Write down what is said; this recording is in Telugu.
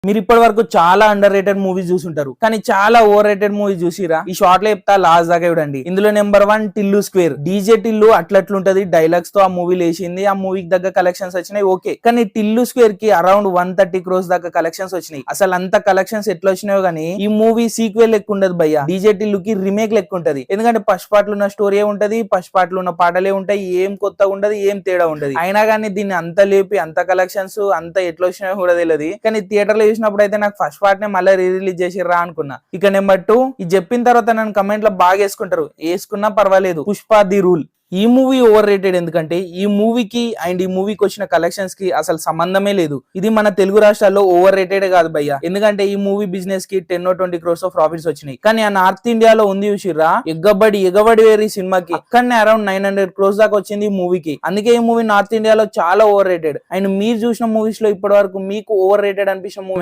మీరు ఇప్పటి వరకు చాలా అండర్ రేటెడ్ మూవీస్ చూసుంటారు, కానీ చాలా ఓవర్ రేటెడ్ మూవీ చూసిరా? ఈ షార్ట్ లో చెప్తా, లాస్ట్ దాకా చూడండి. ఇందులో number 1 Tillu square. DJ Tillu అట్లట్లుంటది, డైలాగ్స్ తో ఆ మూవీ లేచింది, ఆ మూవీకి దగ్గర కలెక్షన్స్ వచ్చినాయి, ఓకే. కానీ టిల్లు స్క్వేర్ కి అరౌండ్ 130 crores దాకా కలెక్షన్స్ వచ్చినాయి. అసలు అంత కలెక్షన్స్ ఎట్లా వచ్చినాయో గానీ ఈ మూవీ సీక్వెల్ లెక్క ఉండదు భయ్య, డీజే టిల్లుకి రీమేక్ లెక్క ఉంటది. ఎందుకంటే ఫస్ట్ పార్ట్ లో ఉన్న స్టోరీ ఉంటది, ఫస్ట్ పార్ట్ లో ఉన్న పాటలే ఉంటాయి, ఏం కొత్తగా ఉండదు, ఏం తేడా ఉండదు. అయినా కానీ దీన్ని అంత లేపి అంత కలెక్షన్స్ అంత ఎట్లా వచ్చినాయో కూడా తెలియదు. కానీ థియేటర్ లో చూసినప్పుడు అయితే నాకు ఫస్ట్ పార్ట్ నే మళ్ళీ రిలీజ్ చేసిర్రా అనుకున్నా. ఇక నెంబర్ 2, ఇది చెప్పిన తర్వాత నన్ను కమెంట్ లో బాగా వేసుకుంటారు, వేసుకున్నా పర్వాలేదు, పుష్ప ది రూల్. ఈ మూవీ ఓవర్ రేటెడ్ ఎందుకంటే ఈ మూవీకి అండ్ ఈ మూవీకి వచ్చిన కలెక్షన్స్ కి అసలు సంబంధమే లేదు. ఇది మన తెలుగు రాష్ట్రాల్లో ఓవర్ రేటెడ్ కాదు భయ్య, ఎందుకంటే ఈ మూవీ బిజినెస్ కి 10 or 20 crores ప్రాఫిట్స్ వచ్చినాయి. కానీ ఆ నార్త్ ఇండియాలో ఉంది చూసిర్రా, ఎగబడి వేరే సినిమాకి అక్కడనే అరౌండ్ 900 crores దాకా వచ్చింది ఈ మూవీకి. అందుకే ఈ మూవీ నార్త్ ఇండియాలో చాలా ఓవర్ రేటెడ్. అండ్ మీరు చూసిన మూవీస్ లో ఇప్పటి వరకు మీకు ఓవర్ రేటెడ్ అనిపించిన మూవీ